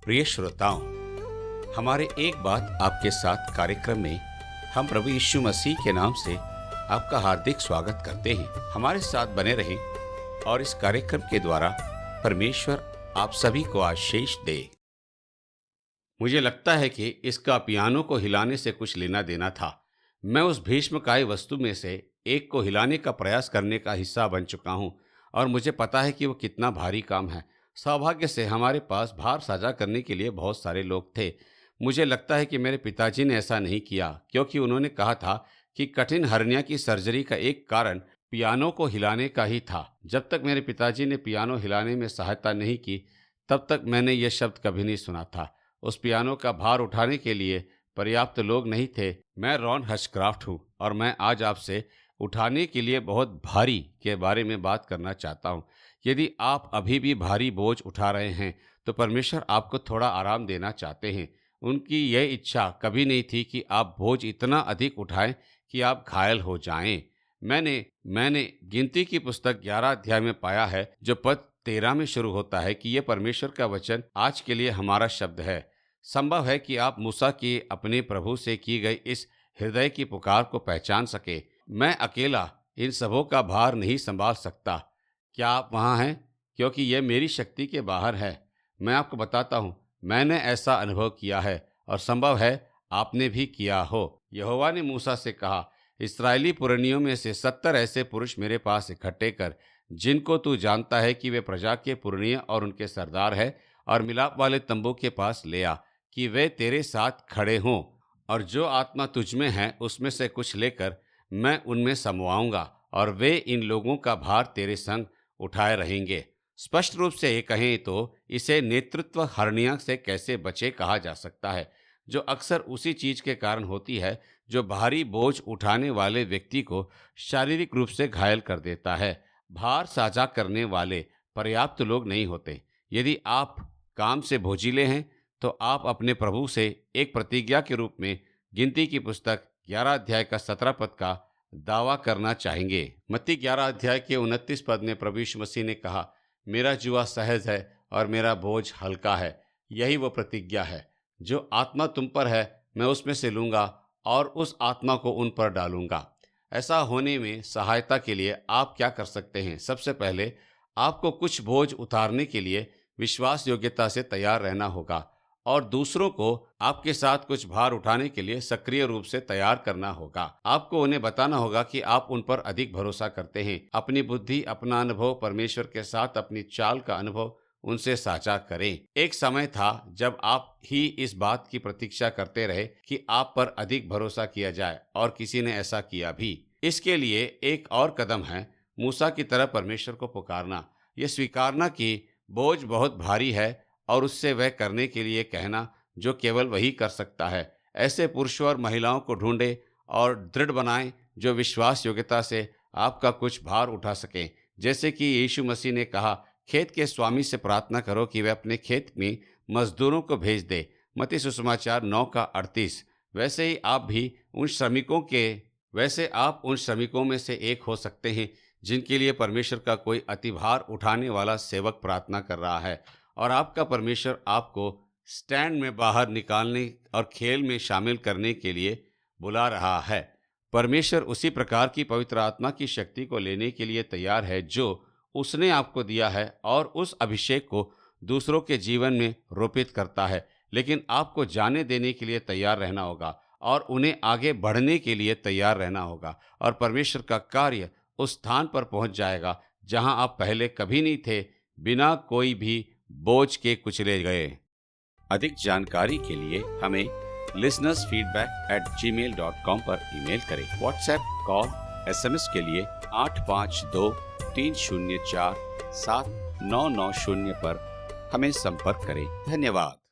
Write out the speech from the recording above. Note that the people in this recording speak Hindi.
प्रिय श्रोताओं, हमारे एक बात आपके साथ कार्यक्रम में हम प्रभु यीशु मसीह के नाम से आपका हार्दिक स्वागत करते हैं। हमारे साथ बने रहें और इस कार्यक्रम के द्वारा परमेश्वर आप सभी को आशीष दे। मुझे लगता है कि इसका पियानो को हिलाने से कुछ लेना देना था। मैं उस भीष्मकाय वस्तु में से एक को हिलाने का प्रयास करने का हिस्सा बन चुका हूं और मुझे पता है कि वो कितना भारी काम है। सौभाग्य से हमारे पास भार साझा करने के लिए बहुत सारे लोग थे। मुझे लगता है कि मेरे पिताजी ने ऐसा नहीं किया क्योंकि उन्होंने कहा था कि कठिन हर्निया की सर्जरी का एक कारण पियानो को हिलाने का ही था। जब तक मेरे पिताजी ने पियानो हिलाने में सहायता नहीं की तब तक मैंने यह शब्द कभी नहीं सुना था। उस पियानो का भार उठाने के लिए पर्याप्त लोग नहीं थे। मैं रॉन हचक्राफ्ट हूँ और मैं आज आपसे उठाने के लिए बहुत भारी के बारे में बात करना चाहता हूँ। यदि आप अभी भी भारी बोझ उठा रहे हैं तो परमेश्वर आपको थोड़ा आराम देना चाहते हैं। उनकी यह इच्छा कभी नहीं थी कि आप बोझ इतना अधिक उठाएं कि आप घायल हो जाएं। मैंने गिनती की पुस्तक 11 अध्याय में पाया है जो पद 13 में शुरू होता है कि यह परमेश्वर का वचन आज के लिए हमारा शब्द है। संभव है कि आप मूसा की अपने प्रभु से की गई इस हृदय की पुकार को पहचान सके। मैं अकेला इन सबों का भार नहीं संभाल सकता। क्या आप वहाँ हैं? क्योंकि यह मेरी शक्ति के बाहर है। मैं आपको बताता हूँ, मैंने ऐसा अनुभव किया है और संभव है आपने भी किया हो। यहोवा ने मूसा से कहा, इस्राएली पुरनियों में से 70 ऐसे पुरुष मेरे पास इकट्ठे कर जिनको तू जानता है कि वे प्रजा के पुरनिय और उनके सरदार है, और मिलाप वाले तंबू के पास ले आ कि वे तेरे साथ खड़े हों, और जो आत्मा तुझ में है उसमें से कुछ लेकर मैं उनमें समवाऊंगा और वे इन लोगों का भार तेरे संग उठाए रहेंगे। स्पष्ट रूप से ये कहें तो इसे नेतृत्व हर्निया से कैसे बचे कहा जा सकता है, जो अक्सर उसी चीज के कारण होती है जो भारी बोझ उठाने वाले व्यक्ति को शारीरिक रूप से घायल कर देता है। भार साझा करने वाले पर्याप्त लोग नहीं होते। यदि आप काम से बोझिले हैं तो आप अपने प्रभु से एक प्रतिज्ञा के रूप में गिनती की पुस्तक 11 अध्याय का 17 पद का दावा करना चाहेंगे। मत्ती 11 अध्याय के 29 पद में प्रभु यीशु मसीह ने कहा, मेरा जुआ सहज है और मेरा बोझ हल्का है। यही वो प्रतिज्ञा है। जो आत्मा तुम पर है मैं उसमें से लूंगा और उस आत्मा को उन पर डालूंगा। ऐसा होने में सहायता के लिए आप क्या कर सकते हैं? सबसे पहले आपको कुछ बोझ उतारने के लिए विश्वास योग्यता से तैयार रहना होगा और दूसरों को आपके साथ कुछ भार उठाने के लिए सक्रिय रूप से तैयार करना होगा। आपको उन्हें बताना होगा कि आप उन पर अधिक भरोसा करते हैं। अपनी बुद्धि, अपना अनुभव, परमेश्वर के साथ अपनी चाल का अनुभव उनसे साझा करें। एक समय था जब आप ही इस बात की प्रतीक्षा करते रहे कि आप पर अधिक भरोसा किया जाए और किसी ने ऐसा किया भी। इसके लिए एक और कदम है, मूसा की तरह परमेश्वर को पुकारना। यह स्वीकारना कि बोझ बहुत भारी है और उससे वह करने के लिए कहना जो केवल वही कर सकता है। ऐसे पुरुषों और महिलाओं को ढूंढें और दृढ़ बनाएं जो विश्वास योग्यता से आपका कुछ भार उठा सकें। जैसे कि यीशु मसीह ने कहा, खेत के स्वामी से प्रार्थना करो कि वह अपने खेत में मजदूरों को भेज दे। मत्ती सुसमाचार 9 का 38। वैसे आप उन श्रमिकों में से एक हो सकते हैं जिनके लिए परमेश्वर का कोई अतिभार उठाने वाला सेवक प्रार्थना कर रहा है, और आपका परमेश्वर आपको स्टैंड में बाहर निकालने और खेल में शामिल करने के लिए बुला रहा है। परमेश्वर उसी प्रकार की पवित्र आत्मा की शक्ति को लेने के लिए तैयार है जो उसने आपको दिया है और उस अभिषेक को दूसरों के जीवन में रोपित करता है। लेकिन आपको जाने देने के लिए तैयार रहना होगा और उन्हें आगे बढ़ने के लिए तैयार रहना होगा, और परमेश्वर का कार्य उस स्थान पर पहुंच जाएगा जहां आप पहले कभी नहीं थे, बिना कोई भी बोझ के कुचले गए। अधिक जानकारी के लिए हमें listenersfeedback@gmail.com पर ईमेल करें। व्हाट्सएप, कॉल, SMS के लिए 8523047990 पर हमें संपर्क करें। धन्यवाद।